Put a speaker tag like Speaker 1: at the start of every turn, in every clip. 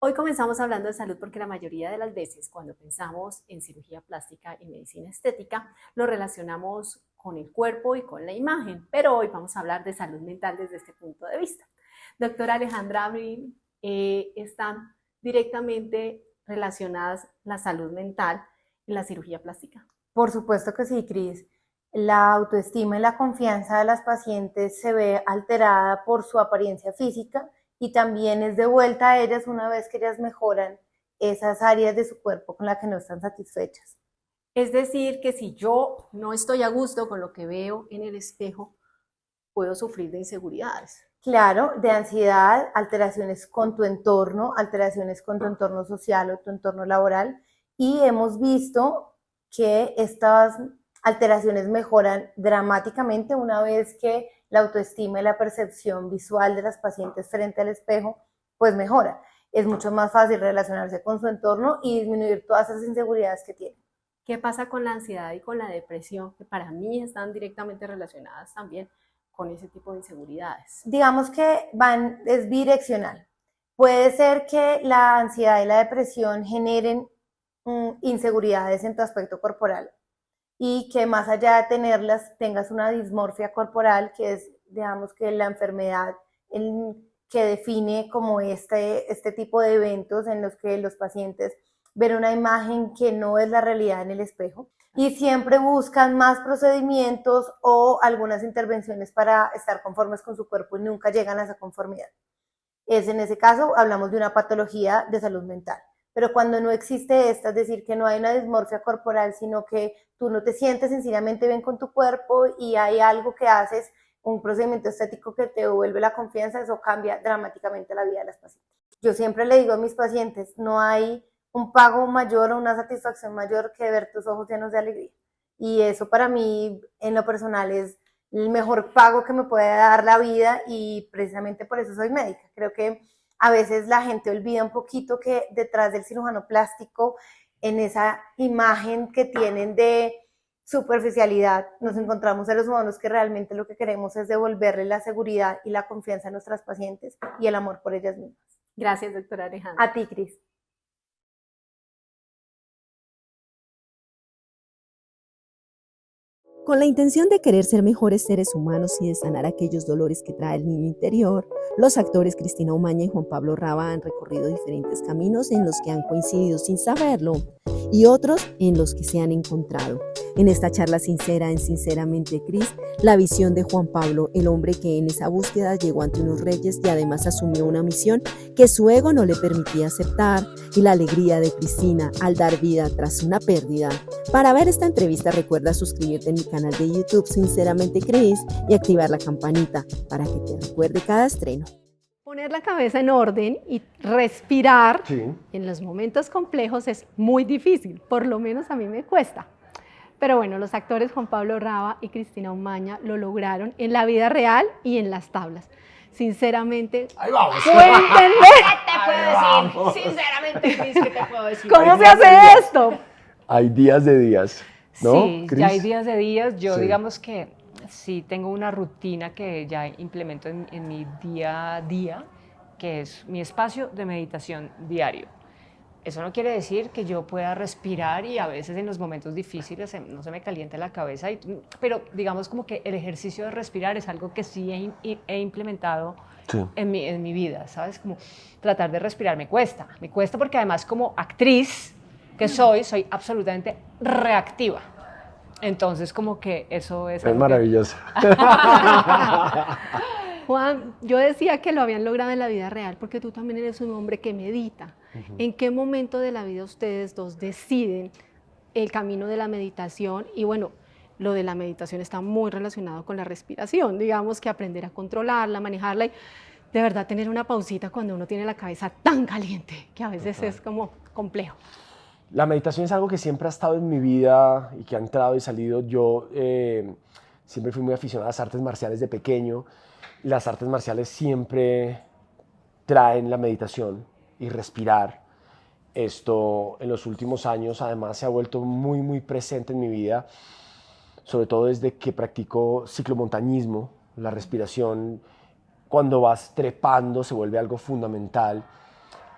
Speaker 1: Hoy comenzamos hablando de salud porque la mayoría de las veces cuando pensamos en cirugía plástica y medicina estética lo relacionamos con el cuerpo y con la imagen, pero hoy vamos a hablar de salud mental desde este punto de vista. Doctora Alejandra Abril, ¿están directamente relacionadas la salud mental y la cirugía plástica?
Speaker 2: Por supuesto que sí, Cris. La autoestima y la confianza de las pacientes se ve alterada por su apariencia física y también es de vuelta a ellas una vez que ellas mejoran esas áreas de su cuerpo con las que no están satisfechas.
Speaker 1: Es decir, que si yo no estoy a gusto con lo que veo en el espejo, puedo sufrir de inseguridades.
Speaker 2: Claro, de ansiedad, alteraciones con tu entorno social o tu entorno laboral, y hemos visto que estas alteraciones mejoran dramáticamente una vez que la autoestima y la percepción visual de las pacientes frente al espejo pues mejora. Es mucho más fácil relacionarse con su entorno y disminuir todas esas inseguridades que tienen.
Speaker 1: ¿Qué pasa con la ansiedad y con la depresión, que para mí están directamente relacionadas también con ese tipo de inseguridades?
Speaker 2: Digamos que es bidireccional. Puede ser que la ansiedad y la depresión generen inseguridades en tu aspecto corporal y que más allá de tenerlas tengas una dismorfia corporal, que es, digamos, que la enfermedad que define como este tipo de eventos en los que los pacientes ven una imagen que no es la realidad en el espejo y siempre buscan más procedimientos o algunas intervenciones para estar conformes con su cuerpo y nunca llegan a esa conformidad. En ese caso hablamos de una patología de salud mental. Pero cuando no existe esta, es decir, que no hay una dismorfia corporal, sino que tú no te sientes sencillamente bien con tu cuerpo y hay algo que haces, un procedimiento estético que te devuelve la confianza, eso cambia dramáticamente la vida de las pacientes. Yo siempre le digo a mis pacientes, no hay un pago mayor o una satisfacción mayor que ver tus ojos llenos de alegría. Y eso para mí, en lo personal, es el mejor pago que me puede dar la vida y precisamente por eso soy médica. Creo que a veces la gente olvida un poquito que detrás del cirujano plástico, en esa imagen que tienen de superficialidad, nos encontramos seres humanos que realmente lo que queremos es devolverle la seguridad y la confianza a nuestras pacientes y el amor por ellas mismas.
Speaker 1: Gracias, doctora Alejandra.
Speaker 2: A ti, Cris.
Speaker 3: Con la intención de querer ser mejores seres humanos y de sanar aquellos dolores que trae el niño interior, los actores Cristina Umaña y Juan Pablo Raba han recorrido diferentes caminos en los que han coincidido sin saberlo y otros en los que se han encontrado. En esta charla sincera en Sinceramente Cris, la visión de Juan Pablo, el hombre que en esa búsqueda llegó ante unos reyes y además asumió una misión que su ego no le permitía aceptar, y la alegría de Cristina al dar vida tras una pérdida. Para ver esta entrevista recuerda suscribirte en mi canal de YouTube Sinceramente Cris y activar la campanita para que te recuerde cada estreno.
Speaker 1: Poner la cabeza en orden y respirar
Speaker 4: Sí.
Speaker 1: en los momentos complejos es muy difícil, por lo menos a mí me cuesta. Pero bueno, los actores Juan Pablo Raba y Cristina Umaña lo lograron en la vida real y en las tablas. Sinceramente,
Speaker 4: Ahí vamos.
Speaker 1: cuéntenme.
Speaker 5: ¿Qué te puedo decir? Sinceramente, Cris, ¿qué te puedo decir?
Speaker 1: ¿Cómo se hace esto?
Speaker 4: Hay días de días, ¿no?
Speaker 5: Sí,
Speaker 4: Cris?
Speaker 5: ya hay días de días. Yo
Speaker 4: Sí.
Speaker 5: digamos que sí tengo una rutina que ya implemento en mi día a día, que es mi espacio de meditación diario. Eso no quiere decir que yo pueda respirar y a veces en los momentos difíciles no se me calienta la cabeza, pero digamos como que el ejercicio de respirar es algo que sí he implementado
Speaker 4: Sí.
Speaker 5: en mi vida, ¿sabes? Como tratar de respirar me cuesta porque además como actriz que soy absolutamente reactiva. Entonces como que eso es...
Speaker 4: Es maravilloso.
Speaker 1: Juan, yo decía que lo habían logrado en la vida real porque tú también eres un hombre que medita. ¿En qué momento de la vida ustedes dos deciden el camino de la meditación? Y bueno, lo de la meditación está muy relacionado con la respiración, digamos que aprender a controlarla, manejarla y de verdad tener una pausita cuando uno tiene la cabeza tan caliente, que a veces es como complejo.
Speaker 4: La meditación es algo que siempre ha estado en mi vida y que ha entrado y salido. Yo siempre fui muy aficionado a las artes marciales de pequeño. Las artes marciales siempre traen la meditación y respirar. Esto en los últimos años además se ha vuelto muy, muy presente en mi vida, sobre todo desde que practico ciclomontañismo. La respiración, cuando vas trepando, se vuelve algo fundamental.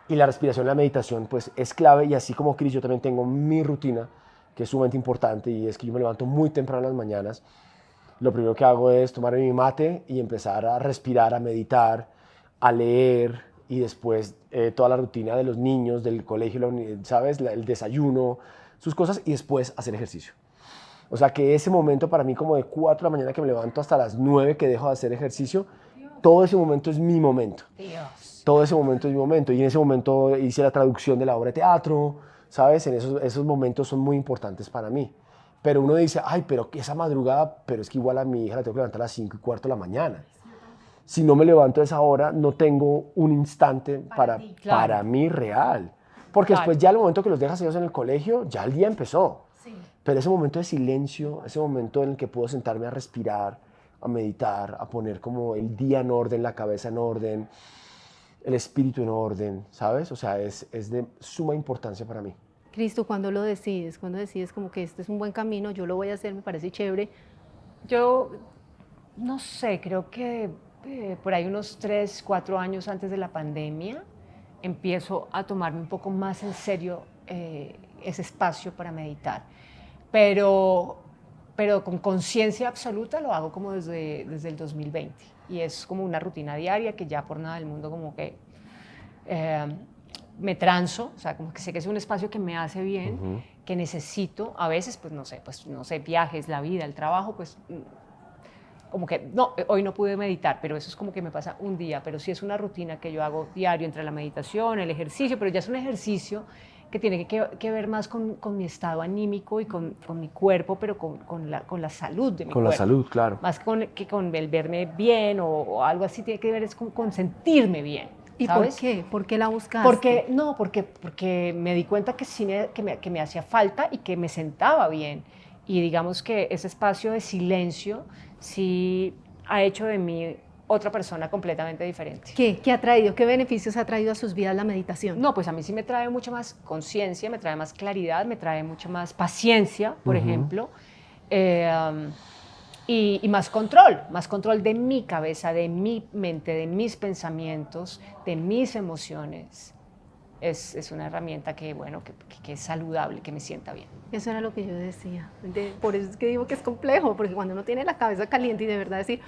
Speaker 4: Y la respiración y la meditación pues es clave, y así como Cris, yo también tengo mi rutina que es sumamente importante, y es que yo me levanto muy temprano en las mañanas. Lo primero que hago es tomar mi mate y empezar a respirar, a meditar, a leer, y después toda la rutina de los niños, del colegio, ¿sabes? El desayuno, sus cosas, y después hacer ejercicio. O sea que ese momento para mí, como de 4 de la mañana que me levanto hasta las 9 que dejo de hacer ejercicio, todo ese momento es mi momento.
Speaker 5: Dios.
Speaker 4: Todo ese momento es mi momento, y en ese momento hice la traducción de la obra de teatro, ¿sabes? En esos momentos son muy importantes para mí. Pero uno dice, ay, pero esa madrugada, pero es que igual a mi hija la tengo que levantar a las 5:15 de la mañana. Si no me levanto a esa hora, no tengo un instante para mí real. Porque después ya el momento que los dejas ellos en el colegio, ya el día empezó. Sí. Pero ese momento de silencio, ese momento en el que puedo sentarme a respirar, a meditar, a poner como el día en orden, la cabeza en orden, el espíritu en orden, ¿sabes? O sea, es de suma importancia para mí.
Speaker 1: Cristo, ¿cuándo lo decides? ¿Cuándo decides como que este es un buen camino, yo lo voy a hacer, me parece chévere?
Speaker 5: Yo no sé, creo que por ahí unos 3, 4 años antes de la pandemia empiezo a tomarme un poco más en serio ese espacio para meditar. Pero con conciencia absoluta lo hago como desde el 2020. Y es como una rutina diaria que ya por nada del mundo como que me transo, o sea, como que sé que es un espacio que me hace bien, que necesito. A veces, pues no sé, viajes, la vida, el trabajo, pues como que no, hoy no pude meditar, pero eso es como que me pasa un día. Pero sí es una rutina que yo hago diario entre la meditación, el ejercicio, pero ya es un ejercicio que tiene que ver más con mi estado anímico y con mi cuerpo, pero con la salud de mi cuerpo.
Speaker 4: Con la salud, claro.
Speaker 5: Más que con el verme bien o algo así, tiene que ver es con sentirme bien.
Speaker 1: ¿Y
Speaker 5: ¿sabes?
Speaker 1: por qué? ¿Por qué la buscaste?
Speaker 5: Porque me di cuenta que sí que me hacía falta y que me sentaba bien. Y digamos que ese espacio de silencio sí ha hecho de mí otra persona completamente diferente.
Speaker 1: ¿Qué ha traído? ¿Qué beneficios ha traído a sus vidas la meditación?
Speaker 5: No, pues a mí sí me trae mucha más conciencia, me trae más claridad, me trae mucha más paciencia, por ejemplo, y más control de mi cabeza, de mi mente, de mis pensamientos, de mis emociones. Es una herramienta que es saludable, que me sienta bien.
Speaker 1: Eso era lo que yo decía. Por eso es que digo que es complejo, porque cuando uno tiene la cabeza caliente y de verdad decir,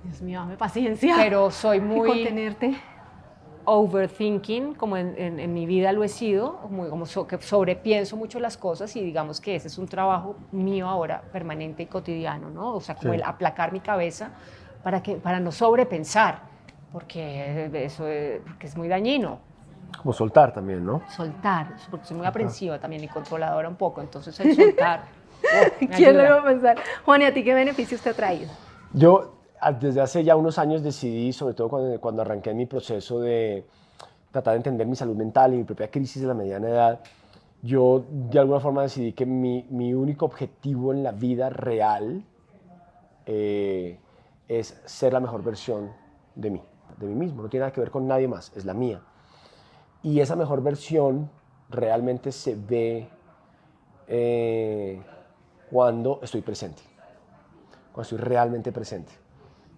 Speaker 1: Dios mío, dame paciencia.
Speaker 5: Pero soy muy...
Speaker 1: Y contenerte.
Speaker 5: Overthinking, como en mi vida lo he sido, que sobrepienso mucho las cosas, y digamos que ese es un trabajo mío ahora permanente y cotidiano, ¿no? O sea, como el aplacar mi cabeza para no sobrepensar, porque es muy dañino.
Speaker 4: Como soltar también, ¿no?
Speaker 5: Soltar, porque soy muy aprensiva también y controladora un poco, entonces el soltar
Speaker 1: ¿Quién lo iba a pensar? Juan, ¿y a ti qué beneficios te ha traído?
Speaker 4: Yo desde hace ya unos años decidí, sobre todo cuando arranqué mi proceso de tratar de entender mi salud mental y mi propia crisis de la mediana edad, yo de alguna forma decidí que mi único objetivo en la vida real es ser la mejor versión de mí mismo. No tiene nada que ver con nadie más, es la mía. Y esa mejor versión realmente se ve cuando estoy presente, cuando estoy realmente presente.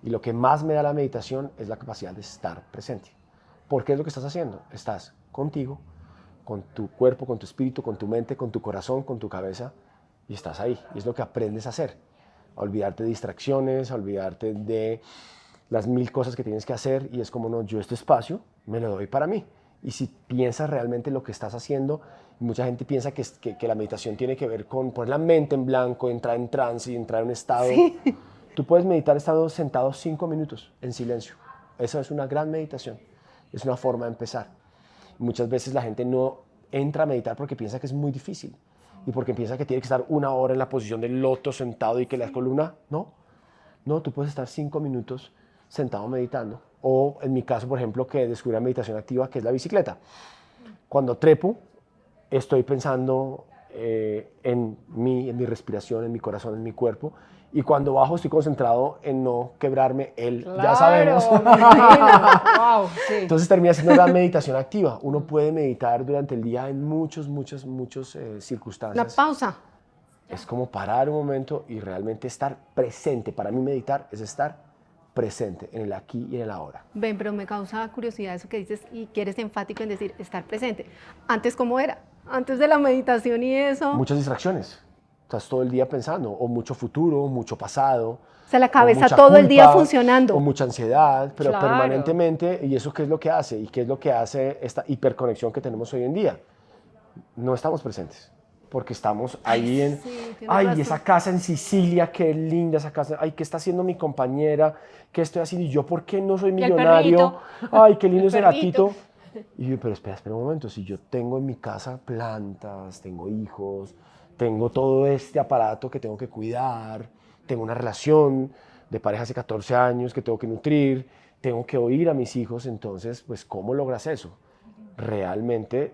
Speaker 4: Y lo que más me da la meditación es la capacidad de estar presente. Porque es lo que estás haciendo. Estás contigo, con tu cuerpo, con tu espíritu, con tu mente, con tu corazón, con tu cabeza, y estás ahí. Y es lo que aprendes a hacer. A olvidarte de distracciones, a olvidarte de las 1000 cosas que tienes que hacer, y es como, no, yo este espacio me lo doy para mí. Y si piensas realmente lo que estás haciendo, mucha gente piensa que la meditación tiene que ver con poner la mente en blanco, entrar en trance y entrar en un estado... Sí. Tú puedes meditar estando sentado 5 minutos en silencio. Esa es una gran meditación. Es una forma de empezar. Muchas veces la gente no entra a meditar porque piensa que es muy difícil y porque piensa que tiene que estar 1 hora en la posición del loto sentado y que la columna... No, tú puedes estar 5 minutos sentado meditando. O en mi caso, por ejemplo, que descubrí la meditación activa, que es la bicicleta. Cuando trepo, estoy pensando en mí, en mi respiración, en mi corazón, en mi cuerpo. Y cuando bajo estoy concentrado en no quebrarme ya sabemos.
Speaker 5: Wow, sí.
Speaker 4: Entonces termina siendo la meditación activa. Uno puede meditar durante el día en muchas circunstancias.
Speaker 1: La pausa.
Speaker 4: Es como parar un momento y realmente estar presente. Para mí meditar es estar presente, en el aquí y en el ahora.
Speaker 1: Ven, pero me causa curiosidad eso que dices y que eres enfático en decir estar presente. ¿Antes cómo era? Antes de la meditación y eso.
Speaker 4: Muchas distracciones. Estás todo el día pensando, o mucho futuro, mucho pasado.
Speaker 1: O sea, la
Speaker 4: o
Speaker 1: cabeza
Speaker 4: mucha
Speaker 1: todo el día
Speaker 4: culpa,
Speaker 1: funcionando.
Speaker 4: O mucha ansiedad, pero
Speaker 5: Claro.
Speaker 4: permanentemente. ¿Y eso qué es lo que hace? ¿Y qué es lo que hace esta hiperconexión que tenemos hoy en día? No estamos presentes, porque estamos ahí en...
Speaker 1: sí, tienes
Speaker 4: Ay,
Speaker 1: razón.
Speaker 4: esa casa en Sicilia, qué linda esa casa. Ay, ¿qué está haciendo mi compañera? ¿Qué estoy haciendo? ¿Y yo por qué no soy
Speaker 5: Y el
Speaker 4: millonario? Ay, qué lindo
Speaker 5: El
Speaker 4: ese
Speaker 5: perrito.
Speaker 4: gatito. Y yo, pero espera un momento, si yo tengo en mi casa plantas, tengo hijos, tengo todo este aparato que tengo que cuidar, tengo una relación de pareja hace 14 años que tengo que nutrir, tengo que oír a mis hijos, entonces, pues, ¿cómo logras eso? Realmente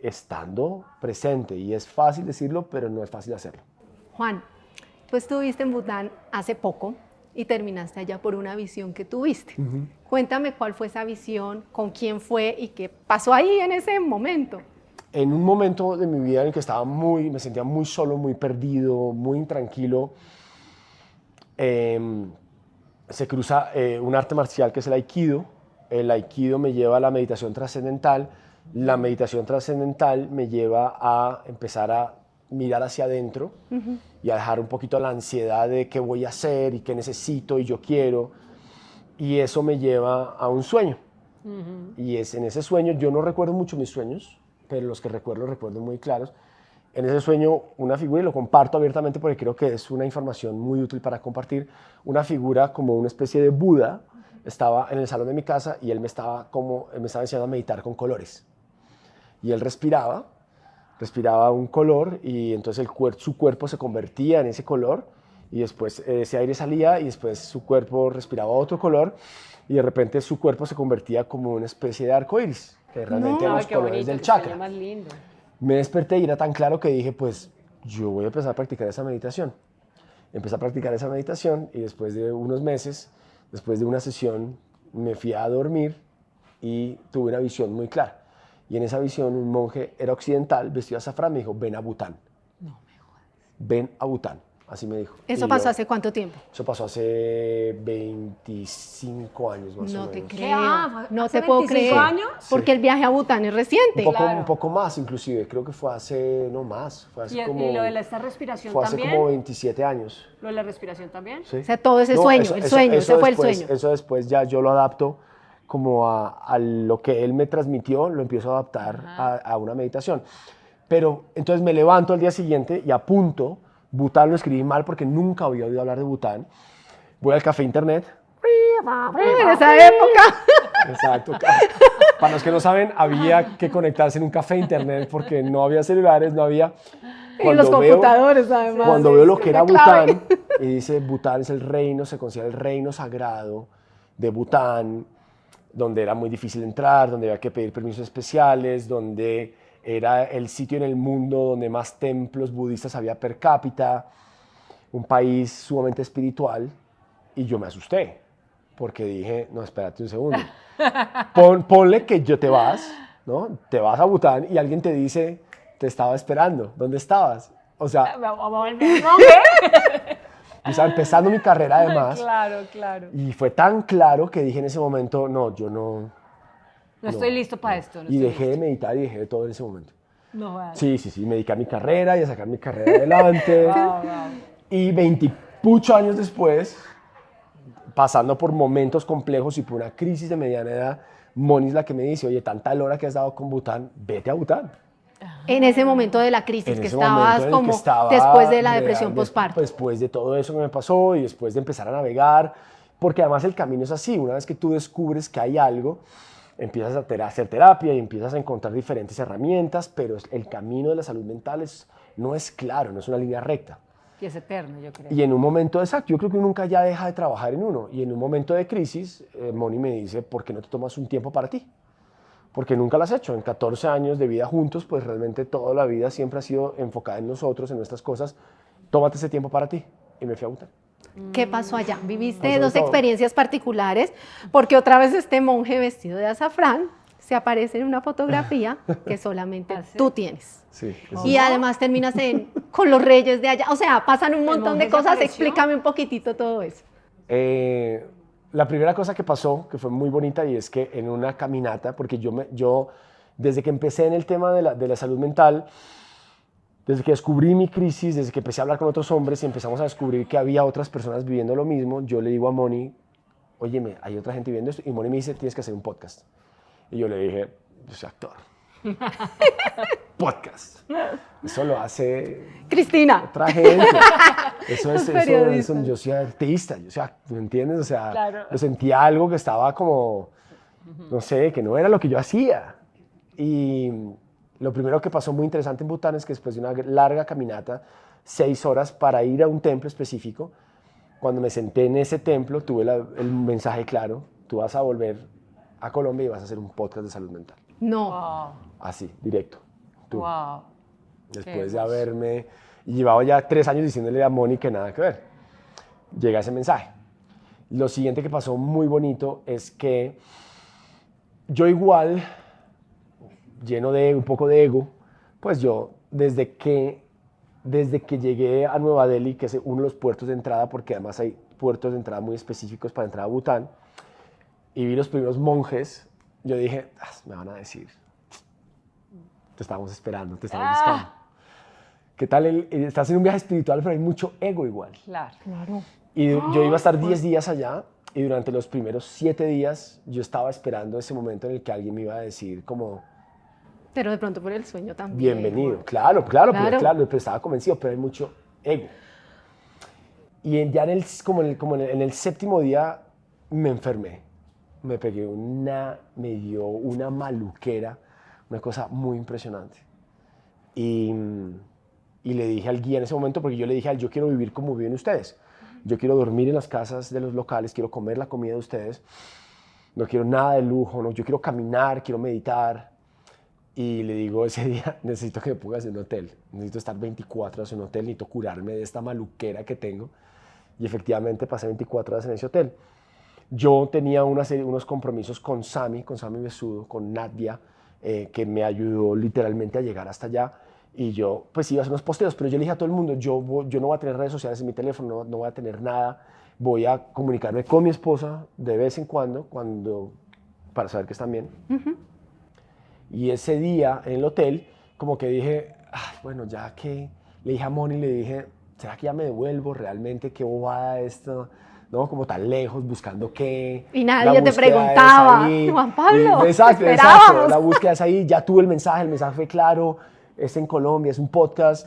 Speaker 4: estando presente. Y es fácil decirlo, pero no es fácil hacerlo.
Speaker 1: Juan, tú estuviste en Bután hace poco y terminaste allá por una visión que tuviste. Cuéntame cuál fue esa visión, con quién fue y qué pasó ahí en ese momento.
Speaker 4: En un momento de mi vida en el que me sentía muy solo, muy perdido, muy intranquilo, se cruza un arte marcial que es el Aikido. El Aikido me lleva a la meditación trascendental. La meditación trascendental me lleva a empezar a mirar hacia adentro y a dejar un poquito la ansiedad de qué voy a hacer y qué necesito y yo quiero. Y eso me lleva a un sueño. Y en ese sueño, yo no recuerdo mucho mis sueños, pero los que recuerdo muy claros. En ese sueño, una figura, y lo comparto abiertamente porque creo que es una información muy útil para compartir, una figura como una especie de Buda estaba en el salón de mi casa y él me estaba enseñando a meditar con colores. Y él respiraba un color y entonces su cuerpo se convertía en ese color y después ese aire salía y después su cuerpo respiraba otro color y de repente su cuerpo se convertía como una especie de arco iris, que realmente eran los colores del chakra.
Speaker 5: Más lindo.
Speaker 4: Me desperté y era tan claro que dije, pues yo voy a empezar a practicar esa meditación. Empecé a practicar esa meditación y después de unos meses, después de una sesión, me fui a dormir y tuve una visión muy clara. Y en esa visión un monje era occidental, vestido de azafrán, me dijo, ven a Bután. No me jodas. Ven a Bután, así me dijo.
Speaker 1: ¿Eso
Speaker 4: Y
Speaker 1: pasó hace cuánto tiempo?
Speaker 4: Eso pasó hace 25 años más o
Speaker 1: No
Speaker 4: menos.
Speaker 1: te
Speaker 5: ¿Qué?
Speaker 1: creo,
Speaker 5: Ah,
Speaker 1: no
Speaker 5: ¿hace
Speaker 1: te puedo
Speaker 5: 25
Speaker 1: creer,
Speaker 5: años?
Speaker 1: porque el viaje a Bután es reciente.
Speaker 4: Un poco más inclusive, creo que fue hace, no más, fue hace como...
Speaker 5: ¿Y lo de esta respiración
Speaker 4: Fue hace
Speaker 5: también?
Speaker 4: como 27 años.
Speaker 5: ¿Lo de la respiración también?
Speaker 4: ¿Sí?
Speaker 1: O sea, todo ese
Speaker 4: No,
Speaker 1: sueño,
Speaker 4: eso
Speaker 1: ese fue
Speaker 4: después,
Speaker 1: el sueño.
Speaker 4: Eso después ya yo lo adapto como a lo que él me transmitió, lo empiezo a adaptar a una meditación. Pero entonces me levanto al día siguiente y apunto, Bután lo escribí mal porque nunca había oído hablar de Bután. Voy al café internet.
Speaker 1: En esa época.
Speaker 4: Exacto. Para los que no saben, había que conectarse en un café internet porque no había celulares, no había...
Speaker 1: Y los computadores, además.
Speaker 4: Cuando veo lo que era
Speaker 1: la clave.
Speaker 4: Bután, y dice Bután es el reino, se considera el reino sagrado de Bután, donde era muy difícil entrar, donde había que pedir permisos especiales, donde era el sitio en el mundo donde más templos budistas había per cápita, un país sumamente espiritual, y yo me asusté, porque dije, no, espérate un segundo, ponle que te vas, ¿no? Te vas a Bután y alguien te dice, te estaba esperando, ¿dónde estabas? O sea, yo estaba empezando mi carrera además,
Speaker 5: Claro, claro.
Speaker 4: y fue tan claro que dije en ese momento, no, yo no...
Speaker 5: No estoy listo para esto.
Speaker 4: Y dejé de meditar y dejé de todo en ese momento.
Speaker 5: No, vale.
Speaker 4: Sí, me dediqué a mi carrera y a sacar mi carrera adelante. Y 28 años después, pasando por momentos complejos y por una crisis de mediana edad, Moni es la que me dice, oye, tanta hora que has dado con Bután, vete a Bután.
Speaker 1: En ese momento de la crisis
Speaker 4: En
Speaker 1: que
Speaker 4: ese momento
Speaker 1: estabas
Speaker 4: en el
Speaker 1: como
Speaker 4: que estaba
Speaker 1: después de la depresión postparto.
Speaker 4: Después de todo eso que me pasó y después de empezar a navegar, porque además el camino es así, una vez que tú descubres que hay algo, empiezas a hacer terapia y empiezas a encontrar diferentes herramientas, pero el camino de la salud mental no es claro, no es una línea recta.
Speaker 5: Y es eterno, yo creo.
Speaker 4: Y en un momento exacto, yo creo que uno nunca ya deja de trabajar en uno. Y en un momento de crisis, Moni me dice, ¿por qué no te tomas un tiempo para ti? Porque nunca lo has hecho. En 14 años de vida juntos, pues realmente toda la vida siempre ha sido enfocada en nosotros, en nuestras cosas. Tómate ese tiempo para ti. Y me fui a Bután.
Speaker 1: ¿Qué pasó allá? Viviste
Speaker 4: Pasó
Speaker 1: dos
Speaker 4: todo.
Speaker 1: experiencias particulares, porque otra vez este monje vestido de azafrán se aparece en una fotografía que solamente tú tienes.
Speaker 4: Sí,
Speaker 1: Y además terminas con los reyes de allá. O sea, pasan un montón
Speaker 5: monje
Speaker 1: de
Speaker 5: se
Speaker 1: cosas.
Speaker 5: apareció?
Speaker 1: Explícame un poquitito todo eso.
Speaker 4: la primera cosa que pasó, que fue muy bonita, y es que en una caminata, porque yo desde que empecé en el tema de la salud mental, desde que descubrí mi crisis, desde que empecé a hablar con otros hombres y empezamos a descubrir que había otras personas viviendo lo mismo, yo le digo a Moni, óyeme, hay otra gente viviendo esto, y Moni me dice, tienes que hacer un podcast. Y yo le dije, yo soy actor. Podcast. Eso lo hace
Speaker 1: Cristina.
Speaker 4: otra gente. Eso es,
Speaker 1: Los periodistas.
Speaker 4: yo soy artista, ¿me entiendes? O sea,
Speaker 5: Claro.
Speaker 4: yo sentía algo que estaba como, no sé, que no era lo que yo hacía. Y lo primero que pasó muy interesante en Bután es que después de una larga caminata, 6 horas para ir a un templo específico, cuando me senté en ese templo tuve el mensaje claro, tú vas a volver a Colombia y vas a hacer un podcast de salud mental.
Speaker 1: No.
Speaker 5: Wow.
Speaker 4: Así, directo. Tú.
Speaker 5: Wow.
Speaker 4: Después
Speaker 5: Qué
Speaker 4: de haberme... Y llevaba ya 3 años diciéndole a Moni que nada que ver. Llega ese mensaje. Lo siguiente que pasó muy bonito es que yo igual, lleno de un poco de ego, pues yo desde que llegué a Nueva Delhi, que es uno de los puertos de entrada, porque además hay puertos de entrada muy específicos para entrar a Bután, y vi los primeros monjes, yo dije, me van a decir, te estábamos esperando, te estábamos buscando. ¿Qué tal? Estás en un viaje espiritual, pero hay mucho ego igual.
Speaker 5: Claro.
Speaker 1: Claro.
Speaker 4: Y yo iba a estar 10 días allá, y durante los primeros 7 días yo estaba esperando ese momento en el que alguien me iba a decir como,
Speaker 1: Pero de pronto por el sueño también.
Speaker 4: bienvenido. Claro, pero estaba convencido, pero hay mucho ego. Y ya en el séptimo día me enfermé. Me dio una maluquera, una cosa muy impresionante. Y le dije al guía en ese momento, porque yo le dije a él, yo quiero vivir como viven ustedes. Yo quiero dormir en las casas de los locales, quiero comer la comida de ustedes. No quiero nada de lujo, no, yo quiero caminar, quiero meditar. Y le digo ese día, necesito que me pongas en un hotel. Necesito estar 24 horas en un hotel, necesito curarme de esta maluquera que tengo. Y efectivamente pasé 24 horas en ese hotel. Yo tenía unos compromisos con Sami Besudo, con Nadia, que me ayudó literalmente a llegar hasta allá. Y yo pues iba a hacer unos posteos, pero yo le dije a todo el mundo, yo no voy a tener redes sociales en mi teléfono, no voy a tener nada. Voy a comunicarme con mi esposa de vez en cuando para saber que están bien. Y ese día en el hotel, como que dije, bueno, ya que le dije a Moni, le dije, ¿será que ya me devuelvo realmente? ¿Qué bobada esto? ¿No? Como tan lejos, buscando qué.
Speaker 1: Y nadie te preguntaba, Juan Pablo,
Speaker 4: exacto,
Speaker 1: esperábamos.
Speaker 4: la búsqueda es ahí, ya tuve el mensaje fue claro, es en Colombia, es un podcast.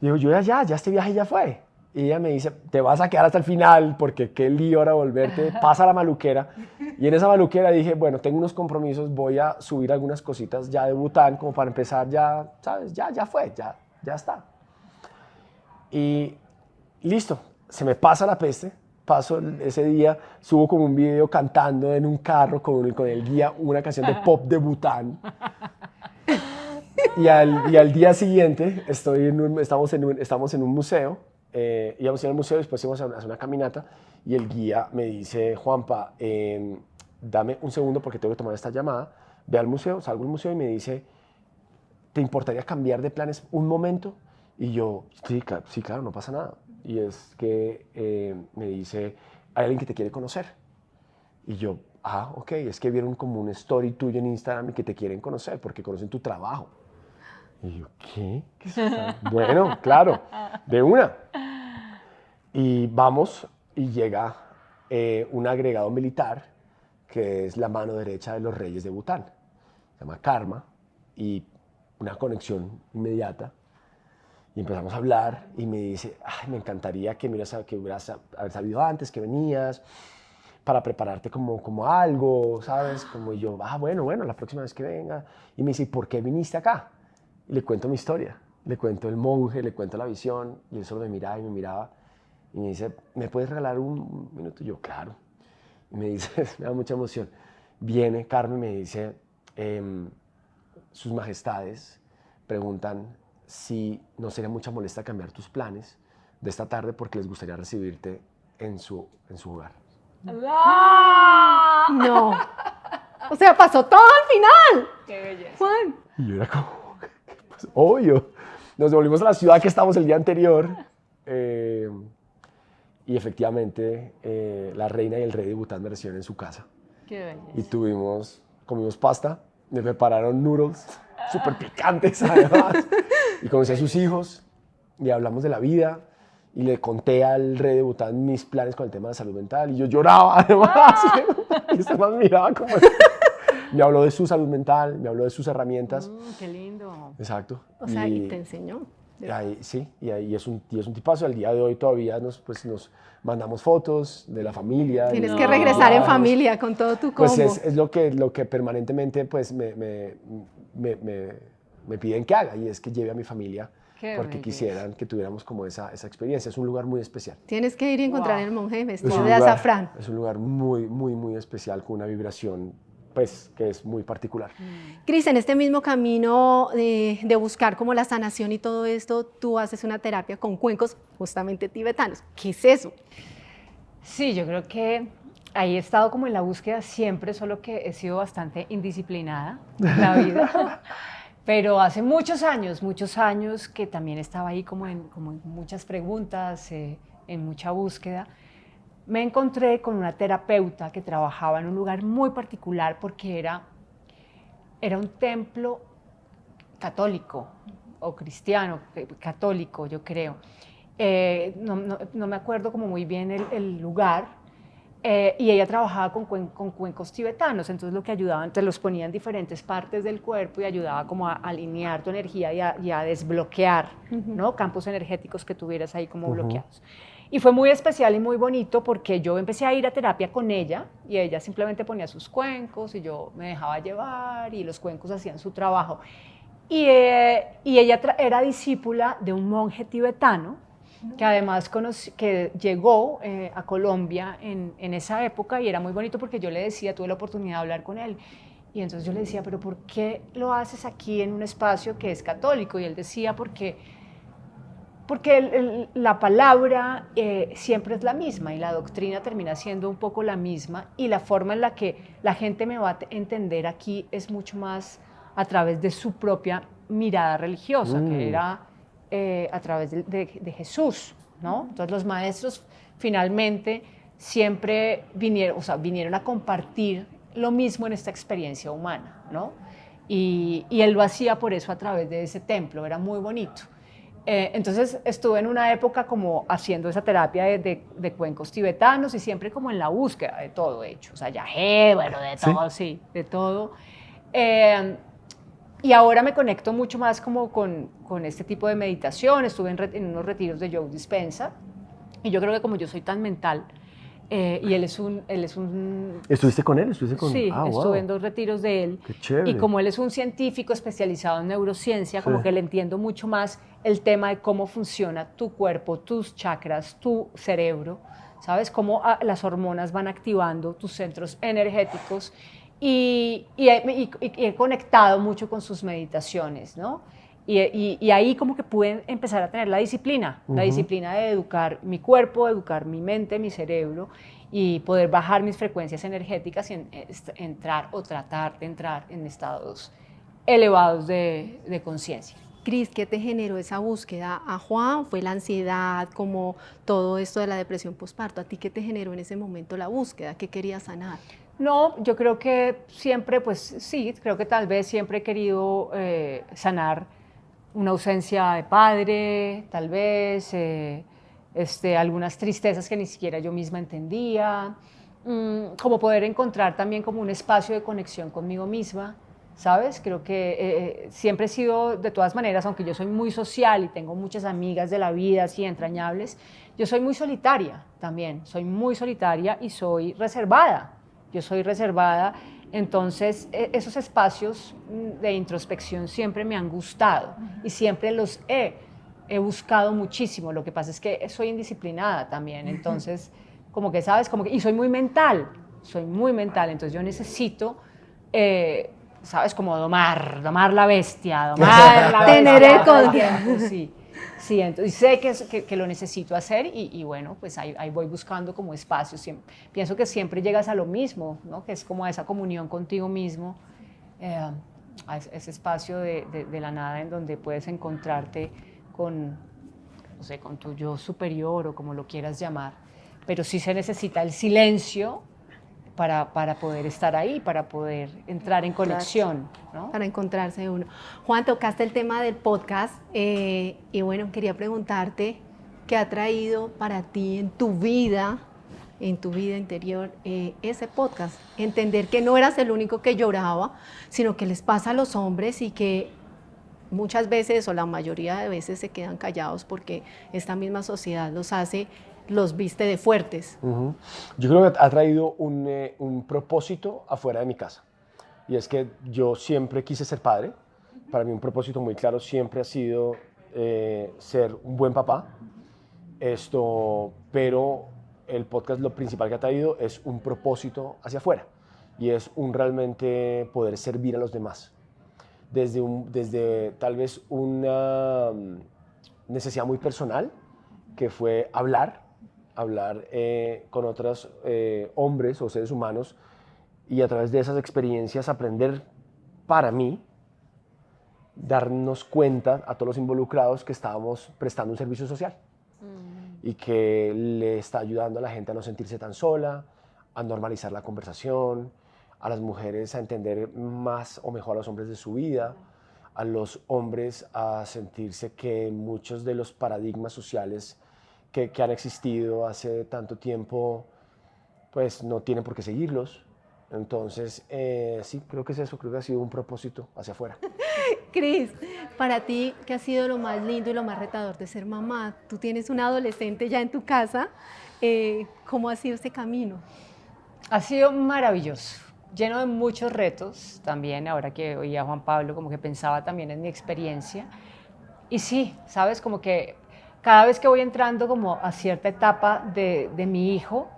Speaker 4: Digo, yo ya este viaje ya fue. Y ella me dice, te vas a quedar hasta el final porque qué lío ahora volverte, pasa la maluquera. Y en esa maluquera dije, bueno, tengo unos compromisos, voy a subir algunas cositas ya de Bután como para empezar ya, ¿sabes? Ya fue, ya está. Y listo, se me pasa la peste, paso ese día, subo como un video cantando en un carro con el guía una canción de pop de Bután. Y al día siguiente estamos en un museo. Íbamos a ir al museo, después íbamos a hacer una caminata y el guía me dice, Juanpa, dame un segundo porque tengo que tomar esta llamada. Ve al museo, salgo al museo y me dice, ¿te importaría cambiar de planes un momento? Y yo, sí, claro, no pasa nada. Y es que me dice, hay alguien que te quiere conocer. Y yo, ok, es que vieron como un story tuyo en Instagram y que te quieren conocer porque conocen tu trabajo. Y yo, ¿qué? ¿Qué es eso? Bueno, claro, de una. Y vamos y llega un agregado militar que es la mano derecha de los reyes de Bután. Se llama Karma y una conexión inmediata. Y empezamos a hablar y me dice, me encantaría que hubieras haber sabido antes que venías para prepararte como algo, ¿sabes? Como yo, bueno, la próxima vez que venga. Y me dice, ¿y por qué viniste acá? Y le cuento mi historia, le cuento el monje, le cuento la visión, y él solo me miraba y me miraba, y me dice, ¿me puedes regalar un minuto? Y yo, claro. Y me dice, me da mucha emoción, viene Carmen y me dice, sus majestades preguntan si no sería mucha molestia cambiar tus planes de esta tarde porque les gustaría recibirte en su hogar.
Speaker 1: No. O sea, pasó todo al final.
Speaker 5: ¡Qué belleza!
Speaker 1: Juan.
Speaker 4: Y yo era como, pues, obvio. Nos devolvimos a la ciudad que estábamos el día anterior. y efectivamente la reina y el rey de Bután me recibieron en su casa.
Speaker 5: Qué
Speaker 4: Y
Speaker 5: belleza.
Speaker 4: comimos pasta, me prepararon noodles súper picantes además, y conocí a sus hijos, y hablamos de la vida, y le conté al rey de Bután mis planes con el tema de salud mental, y yo lloraba además, y este man miraba como... Me habló de su salud mental, me habló de sus herramientas.
Speaker 5: Qué lindo.
Speaker 4: Exacto.
Speaker 1: O sea, y te enseñó.
Speaker 4: Sí, y es un tipazo. Al día de hoy todavía nos mandamos fotos de la familia.
Speaker 1: Tienes
Speaker 4: y
Speaker 1: que regresar en
Speaker 4: viajes.
Speaker 1: familia con todo tu combo.
Speaker 4: Pues es lo que permanentemente pues, me piden que haga, y es que lleve a mi familia,
Speaker 5: Qué
Speaker 4: porque
Speaker 5: belleza.
Speaker 4: quisieran que tuviéramos como esa experiencia. Es un lugar muy especial.
Speaker 1: Tienes que ir y encontrar
Speaker 5: Wow.
Speaker 1: el monje
Speaker 4: Es
Speaker 1: vestido
Speaker 4: un
Speaker 1: de
Speaker 4: lugar-
Speaker 1: azafrán.
Speaker 4: Es un lugar muy, muy, muy especial, con una vibración pues, que es muy particular.
Speaker 1: Cris, en este mismo camino de buscar como la sanación y todo esto, tú haces una terapia con cuencos justamente tibetanos. ¿Qué es eso?
Speaker 5: Sí, yo creo que ahí he estado como en la búsqueda siempre, solo que he sido bastante indisciplinada en la vida. Pero hace muchos años que también estaba ahí como en muchas preguntas, en mucha búsqueda, me encontré con una terapeuta que trabajaba en un lugar muy particular porque era un templo católico o cristiano, católico yo creo. No me acuerdo como muy bien el lugar, y ella trabajaba con cuencos tibetanos, entonces lo que ayudaban, te los ponía en diferentes partes del cuerpo y ayudaba como a alinear tu energía y a desbloquear, ¿no? Campos energéticos que tuvieras ahí como bloqueados. Y fue muy especial y muy bonito porque yo empecé a ir a terapia con ella y ella simplemente ponía sus cuencos y yo me dejaba llevar y los cuencos hacían su trabajo. Y ella era discípula de un monje tibetano que además que llegó a Colombia en esa época, y era muy bonito porque yo le decía, tuve la oportunidad de hablar con él, y entonces yo le decía, pero ¿por qué lo haces aquí en un espacio que es católico? Y él decía, porque la palabra siempre es la misma y la doctrina termina siendo un poco la misma, y la forma en la que la gente me va a entender aquí es mucho más a través de su propia mirada religiosa, que era a través de Jesús, ¿no? Entonces los maestros finalmente siempre vinieron a compartir lo mismo en esta experiencia humana, ¿no? Y él lo hacía por eso a través de ese templo, era muy bonito. Entonces estuve en una época como haciendo esa terapia de cuencos tibetanos y siempre como en la búsqueda de todo hecho, o sea, yagé, bueno, de todo, sí, de todo. Y ahora me conecto mucho más como con este tipo de meditación. Estuve en unos retiros de Joe Dispenza, y yo creo que como yo soy tan mental, y él es un...
Speaker 4: ¿Estuviste con él?
Speaker 5: Sí,
Speaker 4: wow.
Speaker 5: estuve en 2 retiros de él.
Speaker 4: Qué chévere.
Speaker 5: Y como él es un científico especializado en neurociencia, como
Speaker 4: Sí.
Speaker 5: que le entiendo mucho más el tema de cómo funciona tu cuerpo, tus chakras, tu cerebro, ¿sabes? Cómo las hormonas van activando tus centros energéticos. Y he conectado mucho con sus meditaciones, ¿no? Y ahí como que pude empezar a tener la disciplina de educar mi cuerpo, educar mi mente, mi cerebro, y poder bajar mis frecuencias energéticas y entrar o tratar de entrar en estados elevados de conciencia.
Speaker 1: Cris, ¿qué te generó esa búsqueda? ¿A Juan fue la ansiedad, como todo esto de la depresión postparto? ¿A ti qué te generó en ese momento la búsqueda? ¿Qué querías sanar?
Speaker 5: No, yo creo que siempre, pues sí, creo que tal vez siempre he querido sanar una ausencia de padre, tal vez, algunas tristezas que ni siquiera yo misma entendía, como poder encontrar también como un espacio de conexión conmigo misma, ¿sabes? Creo que siempre he sido, de todas maneras, aunque yo soy muy social y tengo muchas amigas de la vida así entrañables, yo soy muy solitaria también, soy muy solitaria y soy reservada. Yo soy reservada, entonces esos espacios de introspección siempre me han gustado y siempre los he buscado muchísimo. Lo que pasa es que soy indisciplinada también, entonces como que sabes, y soy muy mental, entonces yo necesito, sabes, como domar la bestia,
Speaker 1: Tener el
Speaker 5: todo
Speaker 1: control.
Speaker 5: tiempo, sí. Sí, entonces sé que lo necesito hacer y bueno, pues ahí voy buscando como espacios. Pienso que siempre llegas a lo mismo, ¿no? Que es como a esa comunión contigo mismo, a ese espacio de la nada en donde puedes encontrarte con, no sé, con tu yo superior o como lo quieras llamar. pero sí se necesita el silencio para poder estar ahí, para poder entrar en conexión, ¿no?
Speaker 1: Para encontrarse uno. Juan, tocaste el tema del podcast y bueno, quería preguntarte qué ha traído para ti en tu vida interior ese podcast. Entender que no eras el único que lloraba, sino que les pasa a los hombres y que muchas veces o la mayoría de veces se quedan callados porque esta misma sociedad los viste de fuertes.
Speaker 4: Yo creo que ha traído un propósito afuera de mi casa. Y es que yo siempre quise ser padre. Para mí un propósito muy claro siempre ha sido ser un buen papá. Pero el podcast lo principal que ha traído es un propósito hacia afuera. Y es realmente poder servir a los demás. Desde tal vez una necesidad muy personal, que fue hablar con otros hombres o seres humanos y a través de esas experiencias aprender para mí, darnos cuenta a todos los involucrados que estábamos prestando un servicio social y que le está ayudando a la gente a no sentirse tan sola, a normalizar la conversación, a las mujeres a entender más o mejor a los hombres de su vida, a los hombres a sentirse que muchos de los paradigmas sociales que han existido hace tanto tiempo, pues no tienen por qué seguirlos. Entonces, sí, creo que es eso, creo que ha sido un propósito hacia afuera.
Speaker 1: Cris, para ti, ¿qué ha sido lo más lindo y lo más retador de ser mamá? Tú tienes una adolescente ya en tu casa, ¿cómo ha sido este camino?
Speaker 5: Ha sido maravilloso, lleno de muchos retos también, ahora que oía a Juan Pablo, como que pensaba también en mi experiencia. Y sí, sabes, como que cada vez que voy entrando como a cierta etapa de mi hijo,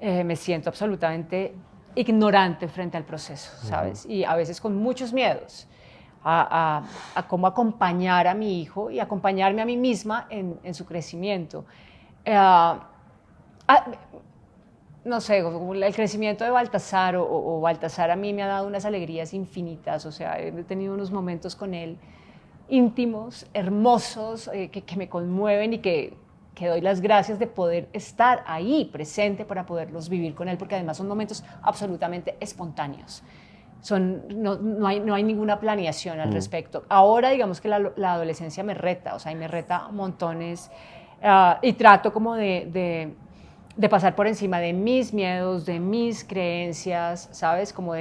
Speaker 5: me siento absolutamente ignorante frente al proceso, ¿sabes? Y a veces con muchos miedos a cómo acompañar a mi hijo y acompañarme a mí misma en su crecimiento. No sé, el crecimiento de Baltasar o Baltasar a mí me ha dado unas alegrías infinitas, o sea, he tenido unos momentos con él íntimos, hermosos, que me conmueven y que doy las gracias de poder estar ahí presente para poderlos vivir con él, porque además son momentos absolutamente espontáneos. No hay ninguna planeación al respecto. Ahora digamos que la adolescencia me reta, o sea, y me reta montones y trato como de pasar por encima de mis miedos, de mis creencias, ¿sabes? Como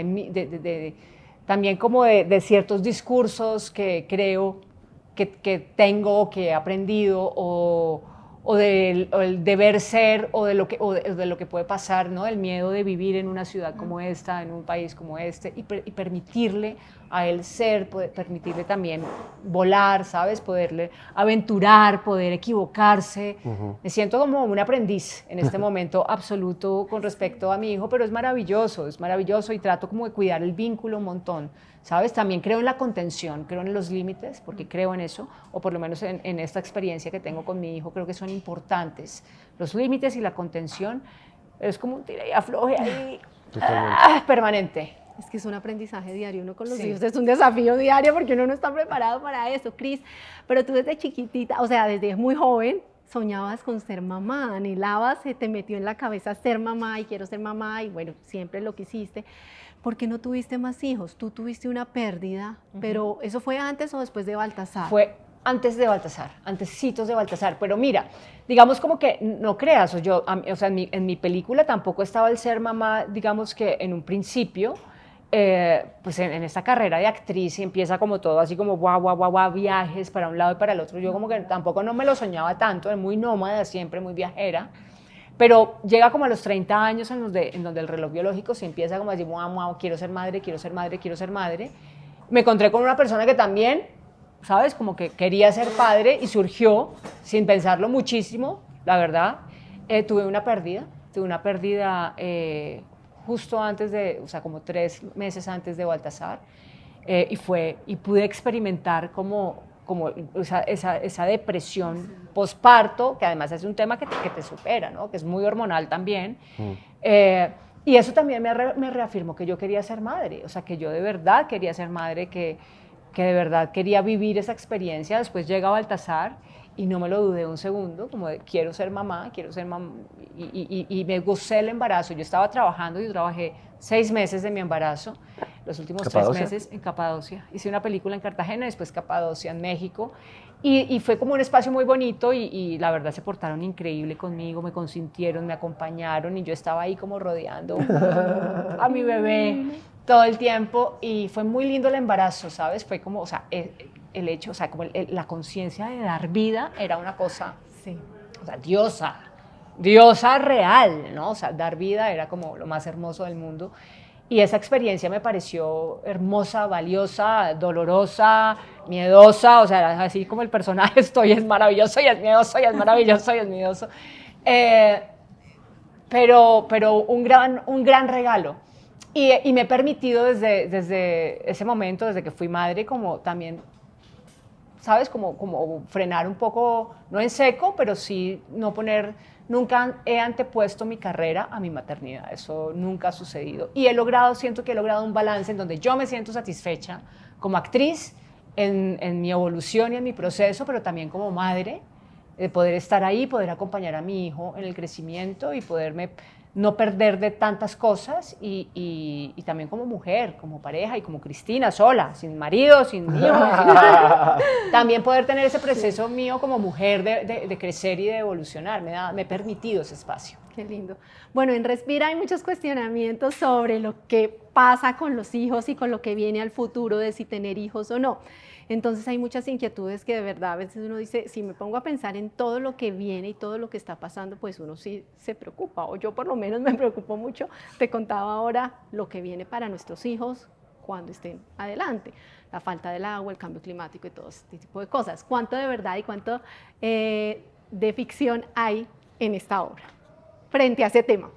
Speaker 5: también como de ciertos discursos que creo que tengo, que he aprendido, o el deber ser, o de lo que puede pasar, ¿no? El miedo de vivir en una ciudad como esta, en un país como este, y permitirle a él ser, permitirle también volar, ¿sabes? Poderle aventurar, poder equivocarse. Me siento como un aprendiz en este momento absoluto con respecto a mi hijo, pero es maravilloso y trato como de cuidar el vínculo un montón, ¿sabes? También creo en la contención, creo en los límites, porque creo en eso, o por lo menos en esta experiencia que tengo con mi hijo, creo que son importantes. Los límites y la contención es como un tira y afloje ahí permanente.
Speaker 1: Es que es un aprendizaje diario, uno con los hijos es un desafío diario porque uno no está preparado para eso, Cris. Pero tú desde chiquitita, o sea, desde muy joven, soñabas con ser mamá, anhelabas, se te metió en la cabeza ser mamá y quiero ser mamá y bueno, siempre lo quisiste. ¿Por qué no tuviste más hijos? Tú tuviste una pérdida, pero ¿eso fue antes o después de Baltasar?
Speaker 5: Fue antes de Baltasar, antecitos de Baltasar, pero mira, digamos como que no creas, o sea, en mi película tampoco estaba el ser mamá, digamos que en un principio, pues en esta carrera de actriz empieza como todo así como guau, viajes para un lado y para el otro, yo como que tampoco no me lo soñaba tanto, era muy nómada siempre, muy viajera, pero llega como a los 30 años en donde el reloj biológico se empieza como a decir, wow, quiero ser madre, me encontré con una persona que también, ¿sabes? Como que quería ser padre y surgió sin pensarlo muchísimo, la verdad, tuve una pérdida justo antes o sea, como 3 meses antes de Baltasar, y pude experimentar como esa depresión posparto, que además es un tema que te supera, ¿no? Que es muy hormonal también. Y eso también me reafirmó que yo quería ser madre, o sea, que yo de verdad quería ser madre, que de verdad quería vivir esa experiencia. Después llega Baltasar y no me lo dudé un segundo, como de quiero ser mamá, y me gocé el embarazo. Yo estaba trabajando, yo trabajé 6 meses de mi embarazo, los últimos 3 meses en Capadocia. Hice una película en Cartagena, después Capadocia en México, y fue como un espacio muy bonito, y la verdad se portaron increíble conmigo, me consintieron, me acompañaron, y yo estaba ahí como rodeando a mi bebé todo el tiempo, y fue muy lindo el embarazo, ¿sabes? Fue como, o sea, el hecho, o sea, como la conciencia de dar vida era una cosa,
Speaker 1: Sí.
Speaker 5: o sea, diosa real, ¿no? O sea, dar vida era como lo más hermoso del mundo. Y esa experiencia me pareció hermosa, valiosa, dolorosa, miedosa, o sea, era así como el personaje, es maravilloso y es miedoso y es maravilloso y es miedoso. Pero un gran regalo. Y me he permitido desde ese momento, desde que fui madre, como también, ¿sabes? Como frenar un poco, no en seco, pero sí no poner, nunca he antepuesto mi carrera a mi maternidad, eso nunca ha sucedido. Y siento que he logrado un balance en donde yo me siento satisfecha como actriz en mi evolución y en mi proceso, pero también como madre, de poder estar ahí, poder acompañar a mi hijo en el crecimiento y poderme no perder de tantas cosas, y también como mujer, como pareja y como Cristina, sola, sin marido, sin hijos, también poder tener ese proceso mío como mujer de crecer y de evolucionar. Me he permitido ese espacio.
Speaker 1: Qué lindo. Bueno, en Respira hay muchos cuestionamientos sobre lo que pasa con los hijos y con lo que viene al futuro de si tener hijos o no. Entonces hay muchas inquietudes que de verdad a veces uno dice, si me pongo a pensar en todo lo que viene y todo lo que está pasando, pues uno sí se preocupa, o yo por lo menos me preocupo mucho. Te contaba ahora lo que viene para nuestros hijos cuando estén adelante, la falta del agua, el cambio climático y todo este tipo de cosas. ¿Cuánto de verdad y cuánto de ficción hay en esta obra frente a ese tema?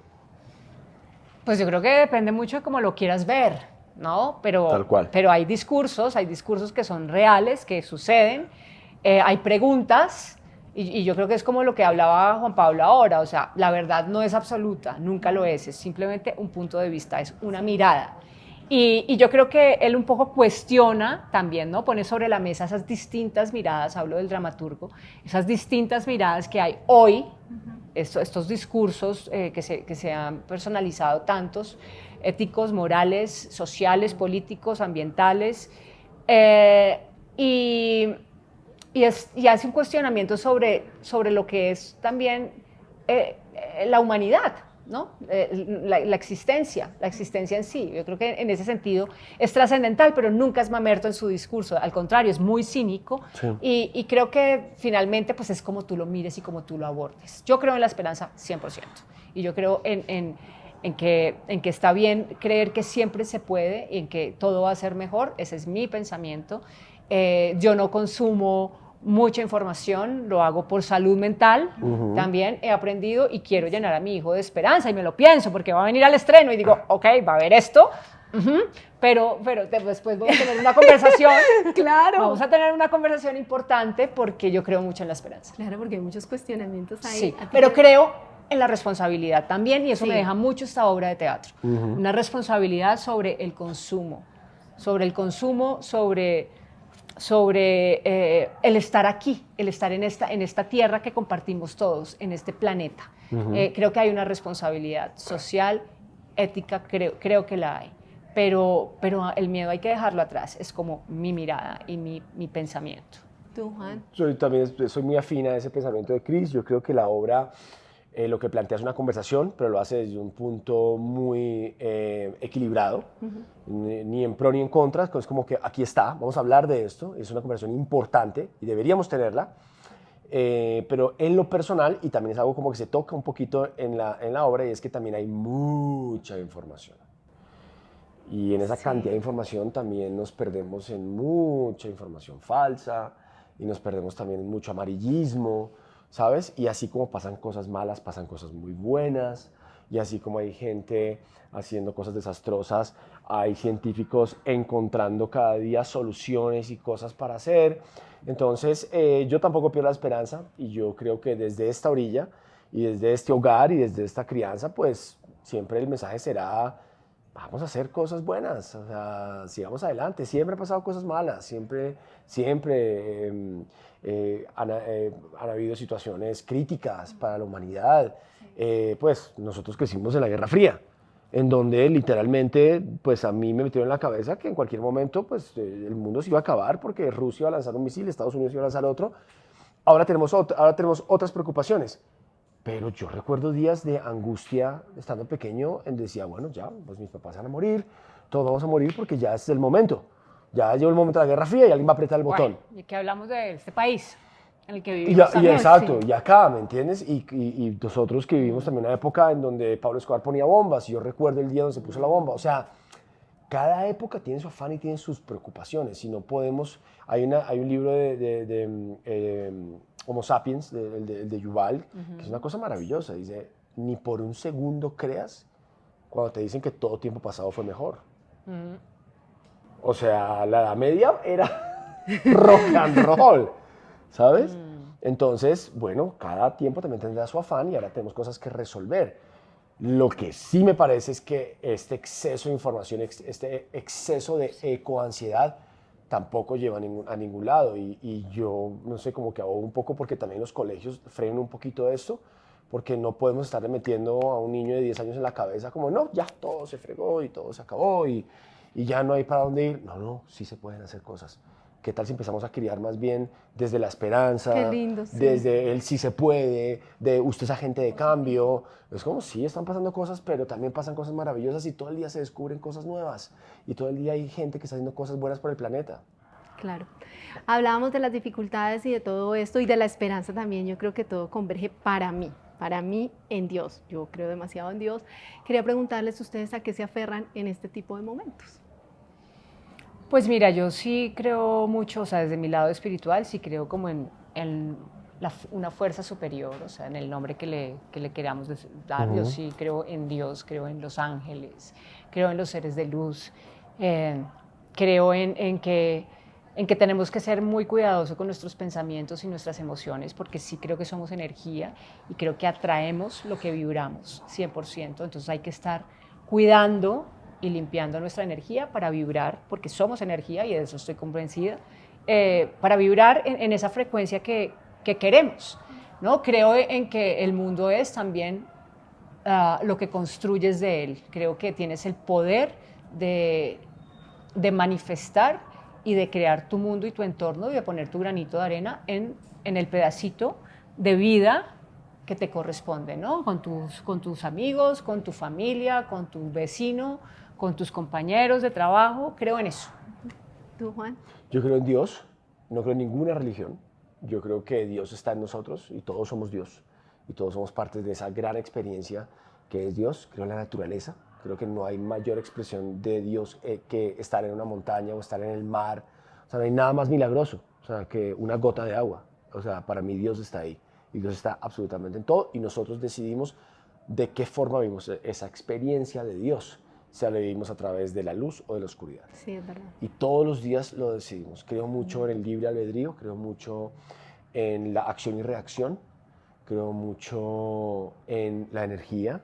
Speaker 5: Pues yo creo que depende mucho de cómo lo quieras ver, ¿no?
Speaker 4: Tal cual.
Speaker 5: Pero hay discursos que son reales, que suceden, hay preguntas, y yo creo que es como lo que hablaba Juan Pablo ahora, o sea, la verdad no es absoluta, nunca lo es simplemente un punto de vista, es una mirada. Y yo creo que él un poco cuestiona también, ¿no? Pone sobre la mesa esas distintas miradas, hablo del dramaturgo, esas distintas miradas que hay hoy, estos discursos que se han personalizado, tantos, éticos, morales, sociales, políticos, ambientales, y hace un cuestionamiento sobre lo que es también la humanidad, ¿no? La existencia en sí. Yo creo que en ese sentido es trascendental, pero nunca es mamerto en su discurso, al contrario, es muy cínico, sí. Y creo que finalmente pues es como tú lo mires y como tú lo abordes. Yo creo en la esperanza 100%, y yo creo en que está bien creer que siempre se puede y en que todo va a ser mejor. Ese es mi pensamiento. Yo no consumo mucha información, lo hago por salud mental, también he aprendido, y quiero llenar a mi hijo de esperanza, y me lo pienso porque va a venir al estreno y digo, ok, va a haber esto, pero después vamos a tener una conversación.
Speaker 1: Claro.
Speaker 5: Vamos a tener una conversación importante porque yo creo mucho en la esperanza.
Speaker 1: Claro, porque hay muchos cuestionamientos ahí.
Speaker 5: Sí, pero creo en la responsabilidad también, y eso
Speaker 1: sí.
Speaker 5: me deja mucho esta obra de teatro. Una responsabilidad sobre el consumo, sobre el estar aquí, el estar en esta tierra que compartimos todos, en este planeta. Creo que hay una responsabilidad social, ética, creo que la hay, pero el miedo hay que dejarlo atrás, es como mi mirada y mi pensamiento.
Speaker 1: ¿Tú, Juan?
Speaker 4: También soy muy afín a ese pensamiento de Cris. Yo creo que la obra lo que plantea es una conversación, pero lo hace desde un punto muy equilibrado, ni en pro ni en contra. Es como que aquí está, vamos a hablar de esto, es una conversación importante y deberíamos tenerla, pero en lo personal, y también es algo como que se toca un poquito en la obra, y es que también hay mucha información. Y en esa cantidad de información también nos perdemos en mucha información falsa, y nos perdemos también en mucho amarillismo, ¿sabes? Y así como pasan cosas malas, pasan cosas muy buenas, y así como hay gente haciendo cosas desastrosas, hay científicos encontrando cada día soluciones y cosas para hacer. Entonces, yo tampoco pierdo la esperanza, y yo creo que desde esta orilla, y desde este hogar, y desde esta crianza, pues siempre el mensaje será vamos a hacer cosas buenas, o sea, sigamos adelante. Siempre han pasado cosas malas, siempre han habido situaciones críticas para la humanidad. Pues nosotros crecimos en la Guerra Fría, en donde literalmente, pues a mí me metieron en la cabeza que en cualquier momento, pues el mundo se iba a acabar porque Rusia iba a lanzar un misil, Estados Unidos iba a lanzar otro. Ahora tenemos otras preocupaciones. Pero yo recuerdo días de angustia estando pequeño, en decía, bueno, ya, pues mis papás van a morir, todos vamos a morir porque ya es el momento. Ya llegó el momento de la Guerra Fría y alguien va a apretar el botón.
Speaker 5: Bueno, y que hablamos de este país en el que vivimos
Speaker 4: Exacto, y acá, ¿me entiendes? Y nosotros que vivimos también una época en donde Pablo Escobar ponía bombas, y yo recuerdo el día donde se puso la bomba. O sea, cada época tiene su afán y tiene sus preocupaciones. Si no podemos, hay un libro de Homo Sapiens, el de Yuval, que es una cosa maravillosa. Dice, ni por un segundo creas cuando te dicen que todo tiempo pasado fue mejor. O sea, la Edad Media era rock and roll, ¿sabes? Entonces, bueno, cada tiempo también tendrá su afán y ahora tenemos cosas que resolver. Lo que sí me parece es que este exceso de información, este exceso de ecoansiedad tampoco lleva a ningún lado. Y yo, no sé, como que abogo un poco porque también los colegios frenan un poquito esto, porque no podemos estarle metiendo a un niño de 10 años en la cabeza como, no, ya todo se fregó y todo se acabó y ya no hay para dónde ir. No, sí se pueden hacer cosas. ¿Qué tal si empezamos a criar más bien desde la esperanza,
Speaker 1: Qué lindo, sí.
Speaker 4: desde el sí se puede, de usted es agente de cambio? Es como, sí, están pasando cosas, pero también pasan cosas maravillosas y todo el día se descubren cosas nuevas y todo el día hay gente que está haciendo cosas buenas por el planeta.
Speaker 1: Claro. Hablábamos de las dificultades y de todo esto y de la esperanza también. Yo creo que todo converge para mí en Dios. Yo creo demasiado en Dios. Quería preguntarles ustedes a qué se aferran en este tipo de momentos.
Speaker 5: Pues mira, yo sí creo mucho, o sea, desde mi lado espiritual, sí creo como en una fuerza superior, o sea, en el nombre que le queramos dar. Yo sí creo en Dios, creo en los ángeles, creo en los seres de luz, creo en que tenemos que ser muy cuidadosos con nuestros pensamientos y nuestras emociones, porque sí creo que somos energía y creo que atraemos lo que vibramos, 100%. Entonces hay que estar cuidando y limpiando nuestra energía para vibrar, porque somos energía y de eso estoy convencida, para vibrar en esa frecuencia que queremos, ¿no? Creo en que el mundo es también lo que construyes de él. Creo que tienes el poder de manifestar y de crear tu mundo y tu entorno y de poner tu granito de arena en el pedacito de vida que te corresponde, ¿no? Con tus amigos, con tu familia, con tu vecino, con tus compañeros de trabajo. Creo en eso.
Speaker 1: ¿Tú, Juan?
Speaker 4: Yo creo en Dios, no creo en ninguna religión. Yo creo que Dios está en nosotros y todos somos Dios y todos somos parte de esa gran experiencia que es Dios. Creo en la naturaleza. Creo que no hay mayor expresión de Dios que estar en una montaña o estar en el mar. O sea, no hay nada más milagroso, o sea, que una gota de agua. O sea, para mí Dios está ahí y Dios está absolutamente en todo y nosotros decidimos de qué forma vivimos esa experiencia de Dios, sea la vivimos a través de la luz o de la oscuridad.
Speaker 1: Sí, es verdad.
Speaker 4: Y todos los días lo decidimos. Creo mucho en el libre albedrío, creo mucho en la acción y reacción, creo mucho en la energía,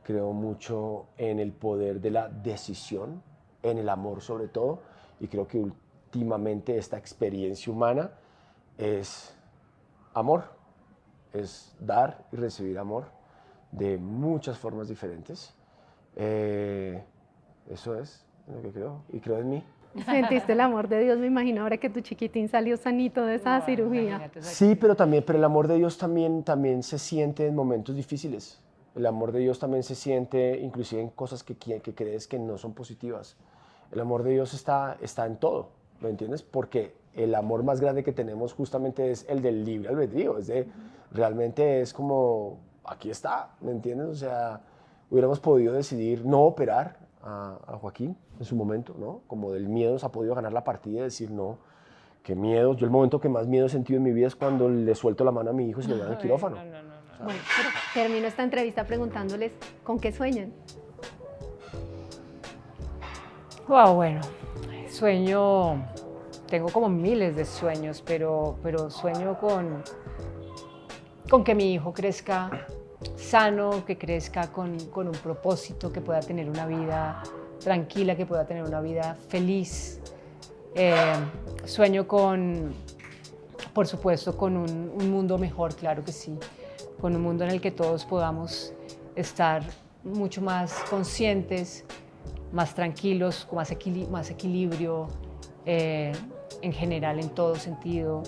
Speaker 4: creo mucho en el poder de la decisión, en el amor sobre todo, y creo que últimamente esta experiencia humana es amor, es dar y recibir amor de muchas formas diferentes. Eso es lo que creo, y creo en mí.
Speaker 1: Sentiste el amor de Dios, me imagino, ahora que tu chiquitín salió sanito de esa cirugía.
Speaker 4: Sí, pero el amor de Dios también se siente en momentos difíciles. El amor de Dios también se siente inclusive en cosas que crees que no son positivas. El amor de Dios está en todo, ¿me entiendes? Porque el amor más grande que tenemos justamente es el del libre albedrío. Realmente es como, aquí está, ¿me entiendes? O sea, hubiéramos podido decidir no operar a Joaquín en su momento, ¿no? Como del miedo nos ha podido ganar la partida y decir no, qué miedo. Yo el momento que más miedo he sentido en mi vida es cuando le suelto la mano a mi hijo y se lo llevan al quirófano.
Speaker 5: No.
Speaker 1: Bueno, pero termino esta entrevista preguntándoles ¿con qué sueñan?
Speaker 5: Wow, bueno, tengo como miles de sueños, pero sueño con que mi hijo crezca sano, que crezca con un propósito, que pueda tener una vida tranquila, que pueda tener una vida feliz. Sueño con, por supuesto, con un mundo mejor, claro que sí, con un mundo en el que todos podamos estar mucho más conscientes, más tranquilos, con más equilibrio en general, en todo sentido.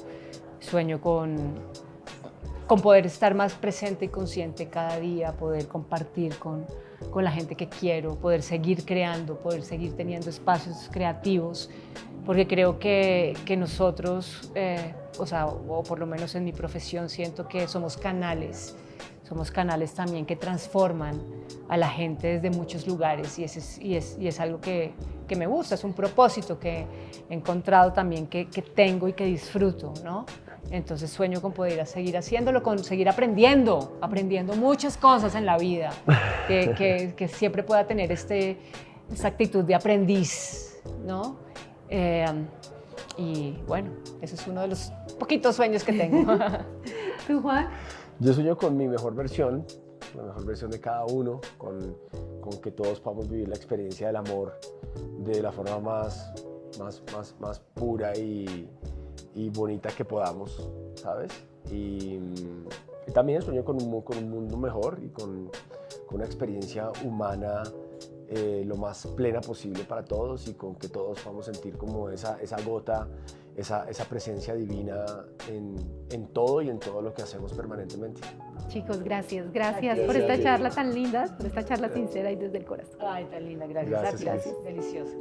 Speaker 5: Sueño con poder estar más presente y consciente cada día, poder compartir con la gente que quiero, poder seguir creando, poder seguir teniendo espacios creativos, porque creo que nosotros, o por lo menos en mi profesión, siento que somos canales también que transforman a la gente desde muchos lugares, y es algo que me gusta, es un propósito que he encontrado también que tengo y que disfruto, ¿no? Entonces sueño con poder seguir haciéndolo, con seguir aprendiendo muchas cosas en la vida, que siempre pueda tener esta actitud de aprendiz, ¿no? Y bueno, ese es uno de los poquitos sueños que tengo.
Speaker 1: ¿Tú, Juan?
Speaker 4: Yo sueño con mi mejor versión, la mejor versión de cada uno, con que todos podamos vivir la experiencia del amor de la forma más pura y bonita que podamos, ¿sabes? Y también sueño con un mundo mejor y con una experiencia humana lo más plena posible para todos, y con que todos podamos sentir como esa gota, esa presencia divina en todo y en todo lo que hacemos permanentemente.
Speaker 1: Chicos, gracias por esta charla tan linda, por esta charla sincera y desde el corazón.
Speaker 5: Ay, tan linda, gracias.
Speaker 4: Gracias.
Speaker 5: Delicioso.